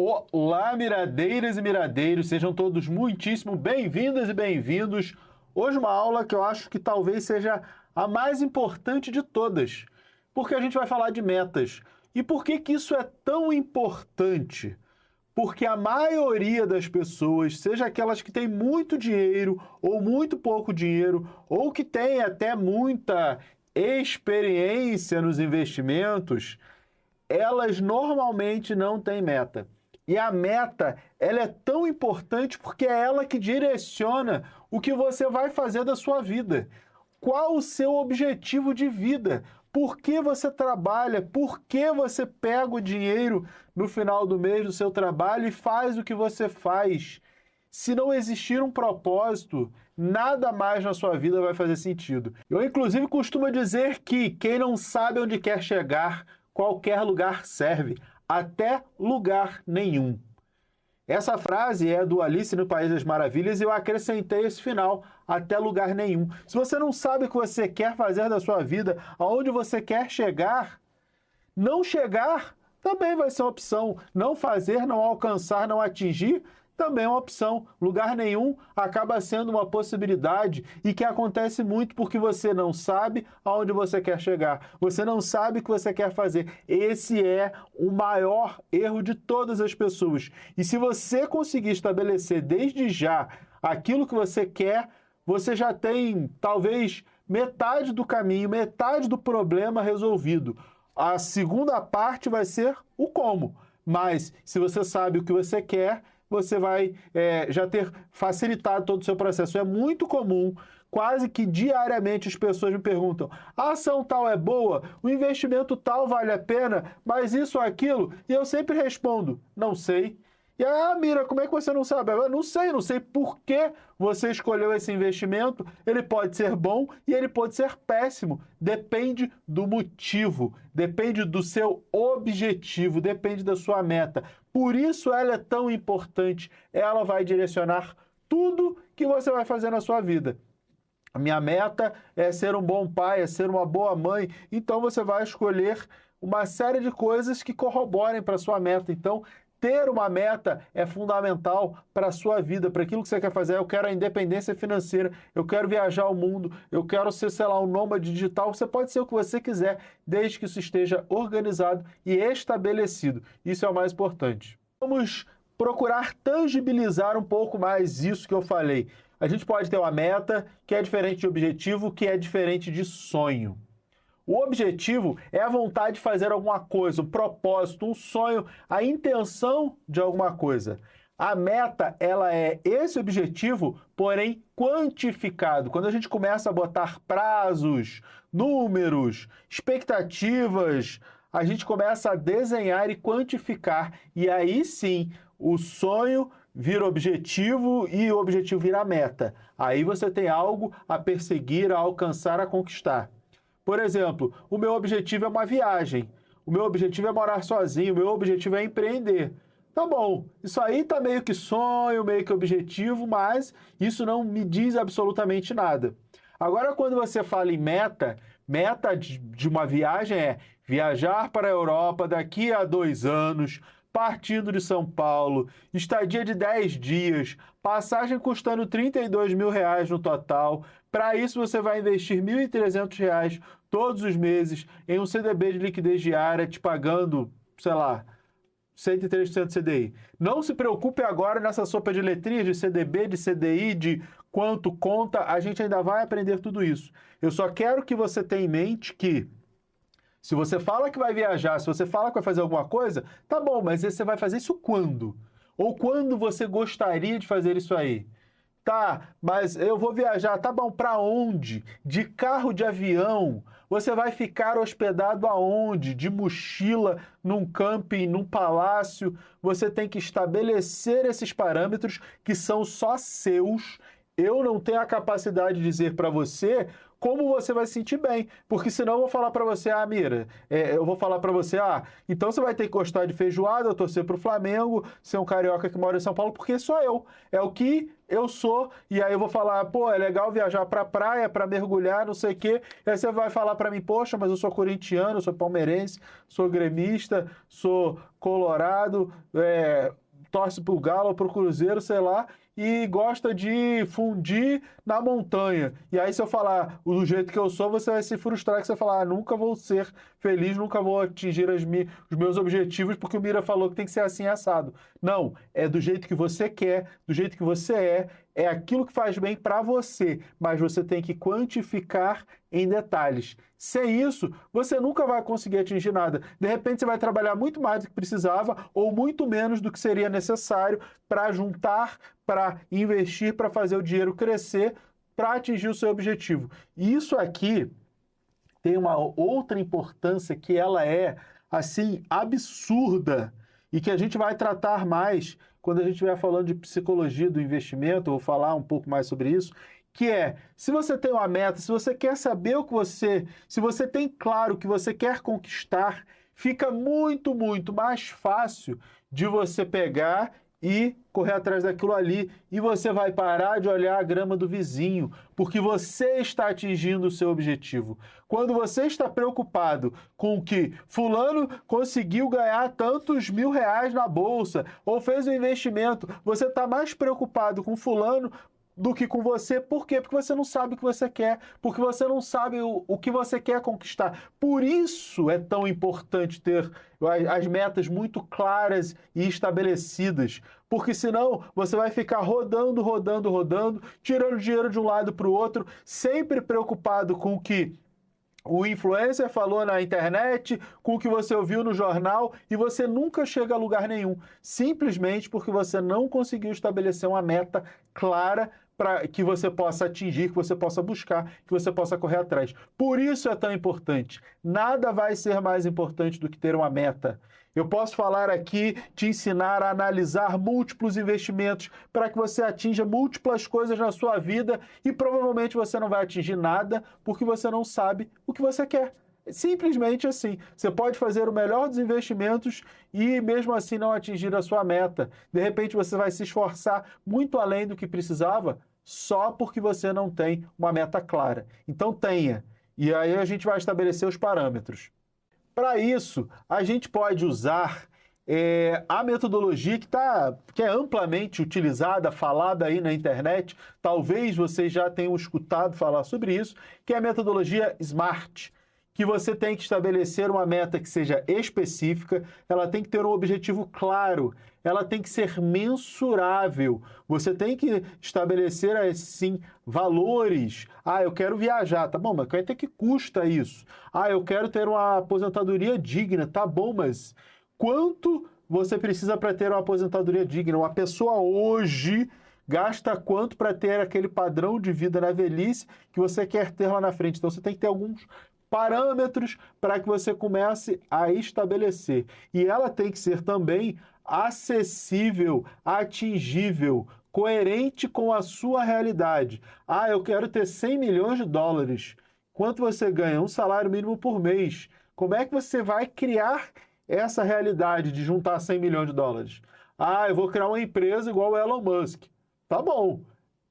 Olá, miradeiras e miradeiros, sejam todos muitíssimo bem-vindas e bem-vindos. Hoje uma aula que eu acho que talvez seja a mais importante de todas, porque a gente vai falar de metas. E por que que isso é tão importante? Porque a maioria das pessoas, seja aquelas que têm muito dinheiro ou muito pouco dinheiro, ou que têm até muita experiência nos investimentos, elas normalmente não têm meta. E a meta, ela é tão importante porque é ela que direciona o que você vai fazer da sua vida. Qual o seu objetivo de vida? Por que você trabalha? Por que você pega o dinheiro no final do mês do seu trabalho e faz o que você faz? Se não existir um propósito, nada mais na sua vida vai fazer sentido. Eu, inclusive, costumo dizer que quem não sabe onde quer chegar, qualquer lugar serve, até lugar nenhum. Essa frase é do Alice no País das Maravilhas e eu acrescentei esse final, até lugar nenhum. Se você não sabe o que você quer fazer da sua vida, aonde você quer chegar, não chegar também vai ser uma opção. Não fazer, não alcançar, não atingir também é uma opção. Lugar nenhum acaba sendo uma possibilidade e que acontece muito porque você não sabe aonde você quer chegar. Você não sabe o que você quer fazer. Esse é o maior erro de todas as pessoas. E se você conseguir estabelecer desde já aquilo que você quer, você já tem talvez metade do caminho, metade do problema resolvido. A segunda parte vai ser o como. Mas se você sabe o que você quer, você vai já ter facilitado todo o seu processo. É muito comum, quase que diariamente as pessoas me perguntam: a ação tal é boa, o investimento tal vale a pena, mas isso ou aquilo? E eu sempre respondo: não sei. E Mira, como é que você não sabe? Eu não sei por que você escolheu esse investimento. Ele pode ser bom e ele pode ser péssimo. Depende do motivo, depende do seu objetivo, depende da sua meta. Por isso ela é tão importante. Ela vai direcionar tudo que você vai fazer na sua vida. A minha meta é ser um bom pai, é ser uma boa mãe. Então você vai escolher uma série de coisas que corroborem para a sua meta. Então, ter uma meta é fundamental para a sua vida, para aquilo que você quer fazer. Eu quero a independência financeira, eu quero viajar ao mundo, eu quero ser, sei lá, um nômade digital. Você pode ser o que você quiser, desde que isso esteja organizado e estabelecido. Isso é o mais importante. Vamos procurar tangibilizar um pouco mais isso que eu falei. A gente pode ter uma meta que é diferente de objetivo, que é diferente de sonho. O objetivo é a vontade de fazer alguma coisa, um propósito, um sonho, a intenção de alguma coisa. A meta, ela é esse objetivo, porém quantificado. Quando a gente começa a botar prazos, números, expectativas, a gente começa a desenhar e quantificar. E aí sim, o sonho vira objetivo e o objetivo vira meta. Aí você tem algo a perseguir, a alcançar, a conquistar. Por exemplo, o meu objetivo é uma viagem, o meu objetivo é morar sozinho, o meu objetivo é empreender. Tá bom, isso aí tá meio que sonho, meio que objetivo, mas isso não me diz absolutamente nada. Agora, quando você fala em meta, meta de uma viagem é viajar para a Europa daqui a 2 anos, partindo de São Paulo, estadia de 10 dias, passagem custando R$32 mil no total. Para isso, você vai investir R$1.300 todos os meses em um CDB de liquidez diária, te pagando, sei lá, 103% CDI. Não se preocupe agora nessa sopa de letrinhas de CDB, de CDI, de quanto conta, a gente ainda vai aprender tudo isso. Eu só quero que você tenha em mente que se você fala que vai viajar, se você fala que vai fazer alguma coisa, tá bom, mas você vai fazer isso quando? Ou quando você gostaria de fazer isso aí? Tá, mas eu vou viajar, tá bom, para onde? De carro, de avião? Você vai ficar hospedado aonde? De mochila, num camping, num palácio? Você tem que estabelecer esses parâmetros que são só seus. Eu não tenho a capacidade de dizer para você como você vai se sentir bem. Porque senão eu vou falar para você, Mira, eu vou falar para você, então você vai ter que gostar de feijoada, torcer pro Flamengo, ser um carioca que mora em São Paulo, porque sou eu. É o que eu sou, e aí eu vou falar, pô, é legal viajar pra praia, pra mergulhar, não sei o quê. E aí você vai falar pra mim, poxa, mas eu sou corintiano, sou palmeirense, sou gremista, sou colorado, torce pro Galo, pro Cruzeiro, sei lá, e gosta de fundir na montanha. E aí se eu falar do jeito que eu sou, você vai se frustrar, que você vai falar, nunca vou ser feliz, nunca vou atingir os meus objetivos, porque o Mira falou que tem que ser assim assado. Não, é do jeito que você quer, do jeito que você é aquilo que faz bem para você, mas você tem que quantificar em detalhes. Sem isso, você nunca vai conseguir atingir nada. De repente, você vai trabalhar muito mais do que precisava ou muito menos do que seria necessário para juntar, para investir, para fazer o dinheiro crescer, para atingir o seu objetivo. E isso aqui tem uma outra importância que ela é, assim, absurda e que a gente vai tratar mais quando a gente estiver falando de psicologia do investimento, eu vou falar um pouco mais sobre isso, que é, se você tem uma meta, se você quer saber se você tem claro o que você quer conquistar, fica muito, muito mais fácil de você pegar e correr atrás daquilo ali, e você vai parar de olhar a grama do vizinho, porque você está atingindo o seu objetivo. Quando você está preocupado com que fulano conseguiu ganhar tantos R$ 1.000 na bolsa, ou fez um investimento, você está mais preocupado com fulano do que com você. Por quê? Porque você não sabe o que você quer, porque você não sabe o que você quer conquistar. Por isso é tão importante ter as metas muito claras e estabelecidas, porque senão você vai ficar rodando, tirando dinheiro de um lado para o outro, sempre preocupado com o que o influencer falou na internet, com o que você ouviu no jornal, e você nunca chega a lugar nenhum, simplesmente porque você não conseguiu estabelecer uma meta clara para que você possa atingir, que você possa buscar, que você possa correr atrás. Por isso é tão importante. Nada vai ser mais importante do que ter uma meta. Eu posso falar aqui, te ensinar a analisar múltiplos investimentos para que você atinja múltiplas coisas na sua vida e provavelmente você não vai atingir nada porque você não sabe o que você quer. Simplesmente assim. Você pode fazer o melhor dos investimentos e mesmo assim não atingir a sua meta. De repente você vai se esforçar muito além do que precisava só porque você não tem uma meta clara. Então tenha. E aí a gente vai estabelecer os parâmetros. Para isso, a gente pode usar a metodologia que é amplamente utilizada, falada aí na internet. Talvez vocês já tenham escutado falar sobre isso, que é a metodologia SMART, que você tem que estabelecer uma meta que seja específica, ela tem que ter um objetivo claro, ela tem que ser mensurável. Você tem que estabelecer, assim, valores. Eu quero viajar, tá bom, mas quanto é que custa isso? Eu quero ter uma aposentadoria digna, tá bom, mas quanto você precisa para ter uma aposentadoria digna? Uma pessoa hoje gasta quanto para ter aquele padrão de vida na velhice que você quer ter lá na frente? Então você tem que ter alguns parâmetros para que você comece a estabelecer. E ela tem que ser também acessível, atingível, coerente com a sua realidade. Eu quero ter 100 milhões de dólares. Quanto você ganha? Um salário mínimo por mês. Como é que você vai criar essa realidade de juntar 100 milhões de dólares? Eu vou criar uma empresa igual o Elon Musk. Tá bom.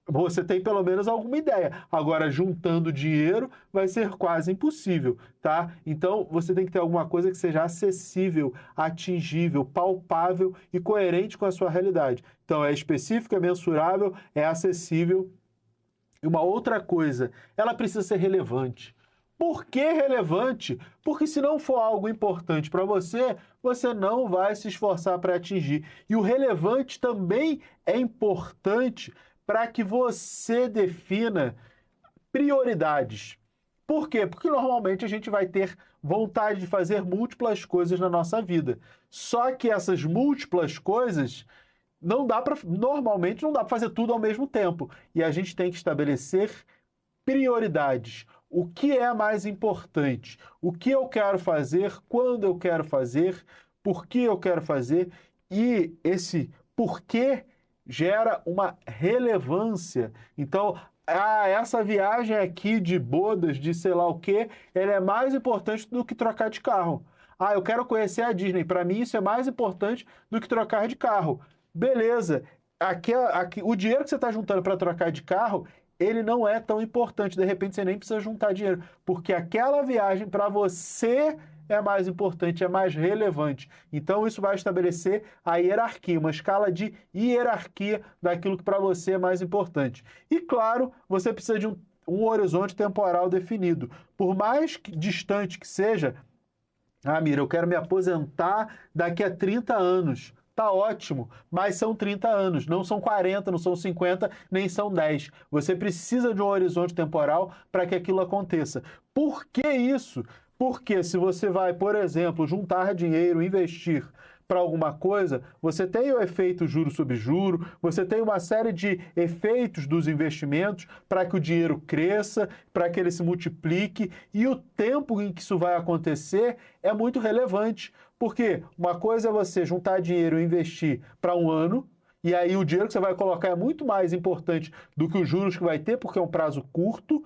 Você tem pelo menos alguma ideia. Agora, juntando dinheiro vai ser quase impossível, tá? Então, você tem que ter alguma coisa que seja acessível, atingível, palpável e coerente com a sua realidade. Então, é específico, é mensurável, é acessível. E uma outra coisa, ela precisa ser relevante. Por que relevante? Porque se não for algo importante para você, você não vai se esforçar para atingir. E o relevante também é importante para que você defina prioridades. Por quê? Porque normalmente a gente vai ter vontade de fazer múltiplas coisas na nossa vida. Só que essas múltiplas coisas normalmente não dá para fazer tudo ao mesmo tempo. E a gente tem que estabelecer prioridades. O que é mais importante? O que eu quero fazer? Quando eu quero fazer? Por que eu quero fazer? E esse porquê gera uma relevância. Então, essa viagem aqui de bodas, de sei lá o quê, ela é mais importante do que trocar de carro. Ah, eu quero conhecer a Disney. Para mim, isso é mais importante do que trocar de carro. Beleza. Aqui, o dinheiro que você está juntando para trocar de carro, ele não é tão importante. De repente, você nem precisa juntar dinheiro. Porque aquela viagem, para você, é mais importante, é mais relevante. Então, isso vai estabelecer a hierarquia, uma escala de hierarquia daquilo que para você é mais importante. E, claro, você precisa de um horizonte temporal definido. Por mais distante que seja, Mira, eu quero me aposentar daqui a 30 anos. Tá ótimo, mas são 30 anos, não são 40, não são 50, nem são 10. Você precisa de um horizonte temporal para que aquilo aconteça. Por que isso? Porque se você vai, por exemplo, juntar dinheiro, investir para alguma coisa, você tem o efeito juro sobre juro, você tem uma série de efeitos dos investimentos para que o dinheiro cresça, para que ele se multiplique, e o tempo em que isso vai acontecer é muito relevante. Porque uma coisa é você juntar dinheiro e investir para um ano, e aí o dinheiro que você vai colocar é muito mais importante do que os juros que vai ter, porque é um prazo curto,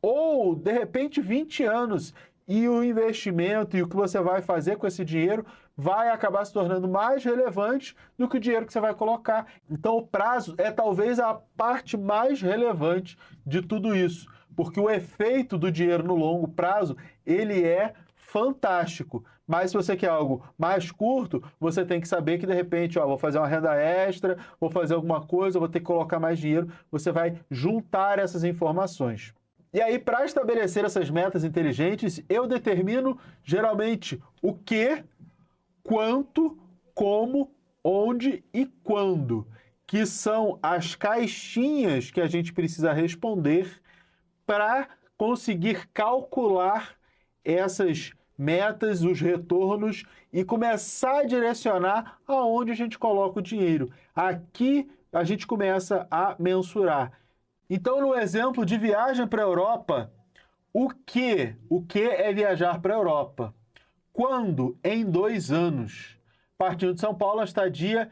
ou, de repente, 20 anos, e o investimento e o que você vai fazer com esse dinheiro vai acabar se tornando mais relevante do que o dinheiro que você vai colocar. Então, o prazo é talvez a parte mais relevante de tudo isso, porque o efeito do dinheiro no longo prazo, ele é fantástico. Mas se você quer algo mais curto, você tem que saber que, de repente, vou fazer uma renda extra, vou fazer alguma coisa, vou ter que colocar mais dinheiro. Você vai juntar essas informações. E aí, para estabelecer essas metas inteligentes, eu determino, geralmente, o que, quanto, como, onde e quando, que são as caixinhas que a gente precisa responder para conseguir calcular essas metas, os retornos e começar a direcionar aonde a gente coloca o dinheiro. Aqui a gente começa a mensurar. Então, no exemplo de viagem para a Europa, o que é viajar para a Europa? Quando? Em 2 anos. Partindo de São Paulo, a estadia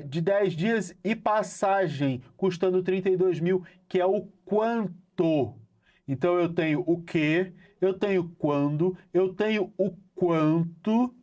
de 10 dias e passagem, custando 32 mil, que é o quanto. Então, eu tenho o que, eu tenho quando, eu tenho o quanto,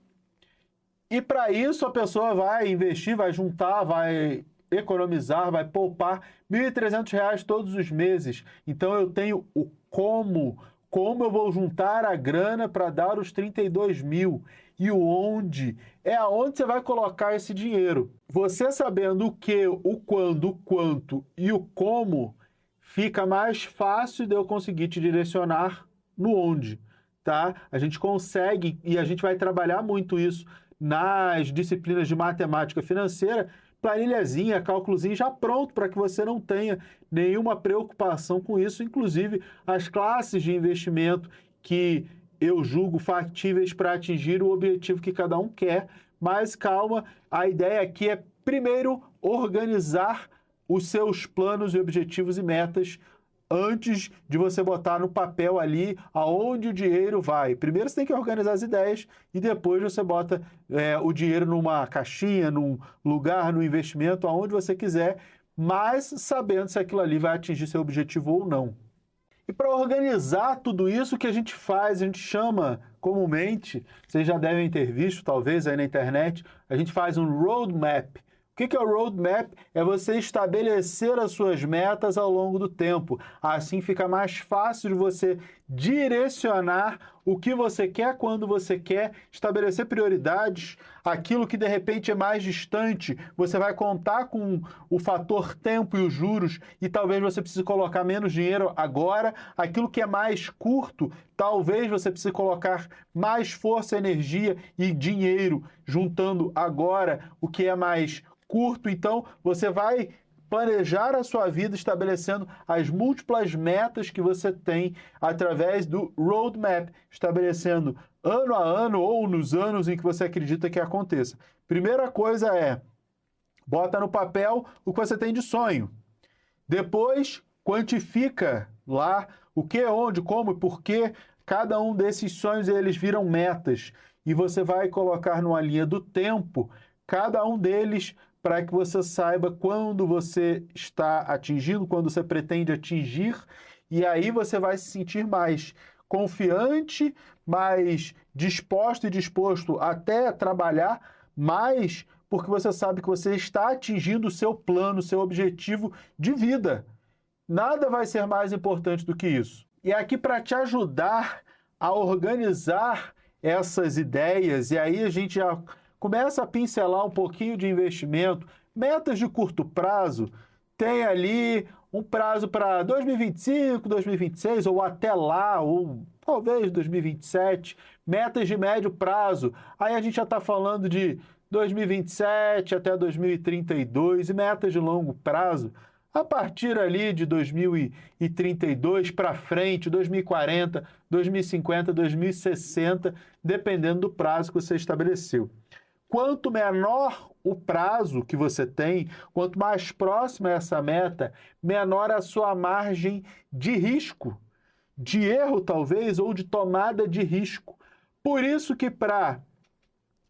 e para isso a pessoa vai investir, vai juntar, vai economizar, vai poupar R$ 1.300 todos os meses. Então, eu tenho o como eu vou juntar a grana para dar os 32 mil. E o onde é aonde você vai colocar esse dinheiro. Você sabendo o que, o quando, o quanto e o como, fica mais fácil de eu conseguir te direcionar no onde, tá? A gente consegue, e a gente vai trabalhar muito isso nas disciplinas de matemática financeira, planilhazinha, cálculozinho já pronto para que você não tenha nenhuma preocupação com isso. Inclusive, as classes de investimento que eu julgo factíveis para atingir o objetivo que cada um quer. Mas calma, a ideia aqui é primeiro organizar os seus planos e objetivos e metas antes de você botar no papel ali aonde o dinheiro vai. Primeiro você tem que organizar as ideias e depois você bota o dinheiro numa caixinha, num lugar, no investimento, aonde você quiser, mas sabendo se aquilo ali vai atingir seu objetivo ou não. E para organizar tudo isso, o que a gente faz, a gente chama comumente, vocês já devem ter visto talvez aí na internet, a gente faz um roadmap. O que é o roadmap? É você estabelecer as suas metas ao longo do tempo. Assim fica mais fácil de você direcionar o que você quer, quando você quer, estabelecer prioridades. Aquilo que de repente é mais distante, você vai contar com o fator tempo e os juros e talvez você precise colocar menos dinheiro agora. Aquilo que é mais curto, talvez você precise colocar mais força, energia e dinheiro juntando agora o que é mais curto. Então, você vai planejar a sua vida estabelecendo as múltiplas metas que você tem através do roadmap, estabelecendo ano a ano ou nos anos em que você acredita que aconteça. Primeira coisa é, bota no papel o que você tem de sonho. Depois, quantifica lá o que, onde, como e por quê. Cada um desses sonhos, eles viram metas. E você vai colocar numa linha do tempo cada um deles para que você saiba quando você está atingindo, quando você pretende atingir, e aí você vai se sentir mais confiante, mais disposto e disposto até a trabalhar mais, porque você sabe que você está atingindo o seu plano, o seu objetivo de vida. Nada vai ser mais importante do que isso. E aqui para te ajudar a organizar essas ideias, e aí a gente já começa a pincelar um pouquinho de investimento, metas de curto prazo, tem ali um prazo para 2025, 2026, ou até lá, ou talvez 2027, metas de médio prazo, aí a gente já está falando de 2027 até 2032, e metas de longo prazo, a partir ali de 2032 para frente, 2040, 2050, 2060, dependendo do prazo que você estabeleceu. Quanto menor o prazo que você tem, quanto mais próxima é essa meta, menor a sua margem de risco, de erro talvez, ou de tomada de risco. Por isso que para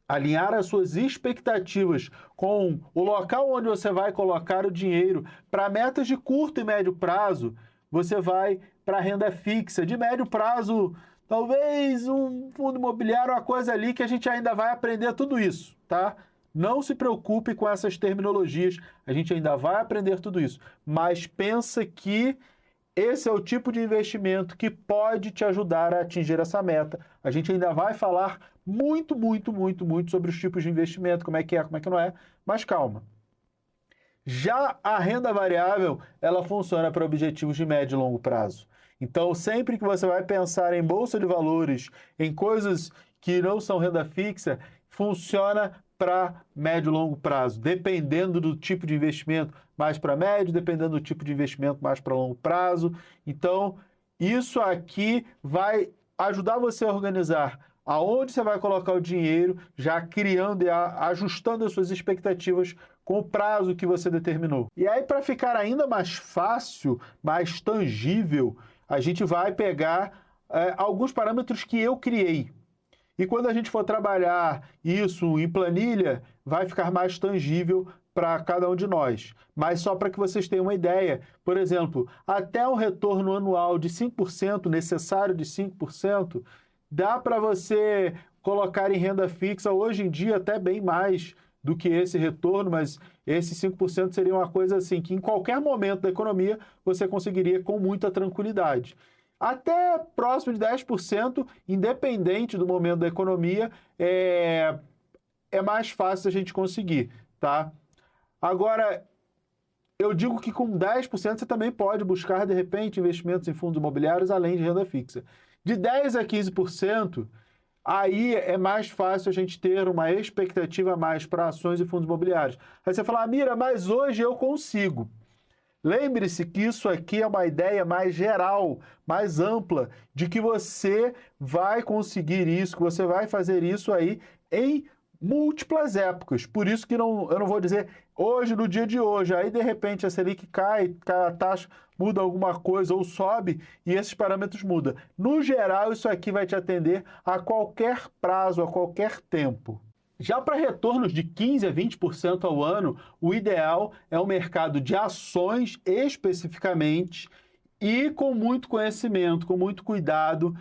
alinhar as suas expectativas com o local onde você vai colocar o dinheiro para metas de curto e médio prazo, você vai para a renda fixa. De médio prazo, talvez um fundo imobiliário, uma coisa ali que a gente ainda vai aprender tudo isso, tá? Não se preocupe com essas terminologias, a gente ainda vai aprender tudo isso. Mas pensa que esse é o tipo de investimento que pode te ajudar a atingir essa meta. A gente ainda vai falar muito sobre os tipos de investimento, como é, como é que não é, mas calma. Já a renda variável, ela funciona para objetivos de médio e longo prazo. Então, sempre que você vai pensar em bolsa de valores, em coisas que não são renda fixa, funciona para médio e longo prazo, dependendo do tipo de investimento, mais para médio, dependendo do tipo de investimento, mais para longo prazo. Então, isso aqui vai ajudar você a organizar aonde você vai colocar o dinheiro, já criando e ajustando as suas expectativas com o prazo que você determinou. E aí, para ficar ainda mais fácil, mais tangível, a gente vai pegar alguns parâmetros que eu criei. E quando a gente for trabalhar isso em planilha, vai ficar mais tangível para cada um de nós. Mas só para que vocês tenham uma ideia, por exemplo, até um retorno anual de 5%, necessário de 5%, dá para você colocar em renda fixa, hoje em dia até bem mais do que esse retorno, mas esse 5% seria uma coisa assim, que em qualquer momento da economia você conseguiria com muita tranquilidade. Até próximo de 10%, independente do momento da economia, é mais fácil a gente conseguir, tá? Agora, eu digo que com 10% você também pode buscar, de repente, investimentos em fundos imobiliários além de renda fixa. De 10% a 15%, aí é mais fácil a gente ter uma expectativa a mais para ações e fundos imobiliários. Aí você fala, Mira, mas hoje eu consigo. Lembre-se que isso aqui é uma ideia mais geral, mais ampla, de que você vai conseguir isso, que você vai fazer isso aí em múltiplas épocas. Por isso que eu não vou dizer hoje, no dia de hoje, aí de repente a Selic cai, a taxa muda alguma coisa ou sobe e esses parâmetros mudam. No geral, isso aqui vai te atender a qualquer prazo, a qualquer tempo. Já para retornos de 15% a 20% ao ano, o ideal é o mercado de ações especificamente e com muito conhecimento, com muito cuidado,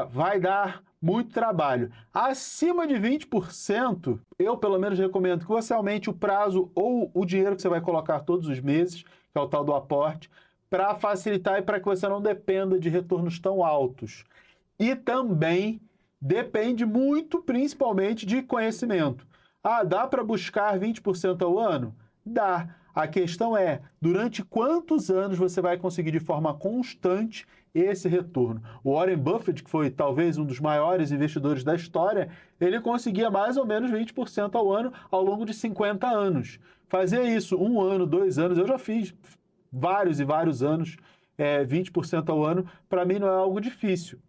vai dar muito trabalho. Acima de 20%, eu pelo menos recomendo que você aumente o prazo ou o dinheiro que você vai colocar todos os meses, que é o tal do aporte, para facilitar e para que você não dependa de retornos tão altos. E também depende muito, principalmente, de conhecimento. Ah, dá para buscar 20% ao ano? Dá. A questão é, durante quantos anos você vai conseguir de forma constante esse retorno? O Warren Buffett, que foi talvez um dos maiores investidores da história, ele conseguia mais ou menos 20% ao ano ao longo de 50 anos. Fazer isso 1 ano, 2 anos, eu já fiz vários e vários anos, 20% ao ano, para mim não é algo difícil.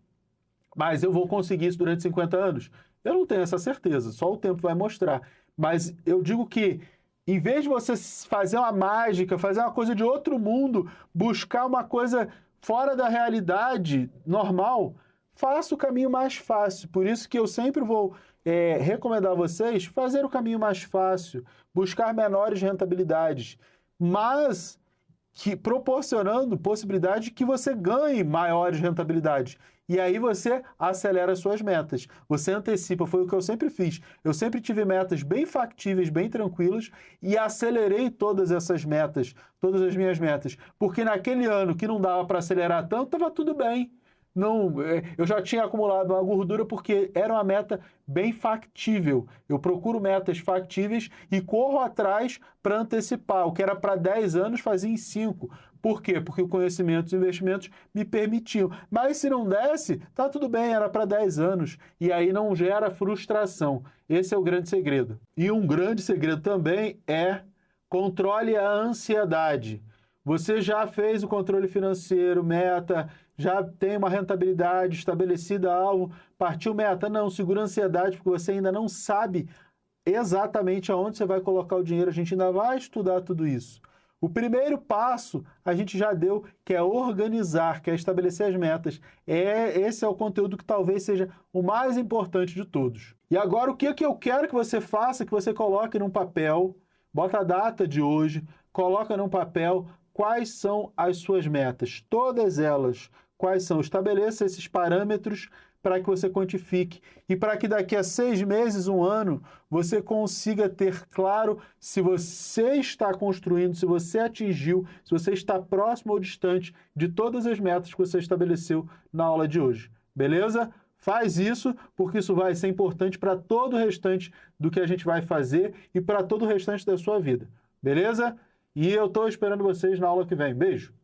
Mas eu vou conseguir isso durante 50 anos? Eu não tenho essa certeza, só o tempo vai mostrar. Mas eu digo que, em vez de você fazer uma mágica, fazer uma coisa de outro mundo, buscar uma coisa fora da realidade normal, faça o caminho mais fácil. Por isso que eu sempre vou recomendar a vocês fazer o caminho mais fácil, buscar menores rentabilidades, mas que proporcionando possibilidade de que você ganhe maiores rentabilidades. E aí você acelera suas metas. Você antecipa, foi o que eu sempre fiz. Eu sempre tive metas bem factíveis, bem tranquilas e acelerei todas essas metas, todas as minhas metas. Porque naquele ano que não dava para acelerar tanto, estava tudo bem. Não, eu já tinha acumulado uma gordura porque era uma meta bem factível. Eu procuro metas factíveis e corro atrás para antecipar. O que era para 10 anos, fazia em 5. Por quê? Porque o conhecimento e os investimentos me permitiam. Mas se não desse, tá tudo bem, era para 10 anos. E aí não gera frustração. Esse é o grande segredo. E um grande segredo também é controle a ansiedade. Você já fez o controle financeiro, meta, já tem uma rentabilidade estabelecida, alvo, partiu meta? Não, segura a ansiedade, porque você ainda não sabe exatamente aonde você vai colocar o dinheiro, a gente ainda vai estudar tudo isso. O primeiro passo a gente já deu, que é organizar, que é estabelecer as metas. Esse é o conteúdo que talvez seja o mais importante de todos. E agora o que eu quero que você faça, que você coloque num papel, bota a data de hoje, coloca num papel quais são as suas metas, todas elas. Quais são? Estabeleça esses parâmetros para que você quantifique e para que daqui a 6 meses, 1 ano, você consiga ter claro se você está construindo, se você atingiu, se você está próximo ou distante de todas as metas que você estabeleceu na aula de hoje. Beleza? Faz isso, porque isso vai ser importante para todo o restante do que a gente vai fazer e para todo o restante da sua vida. Beleza? E eu estou esperando vocês na aula que vem. Beijo!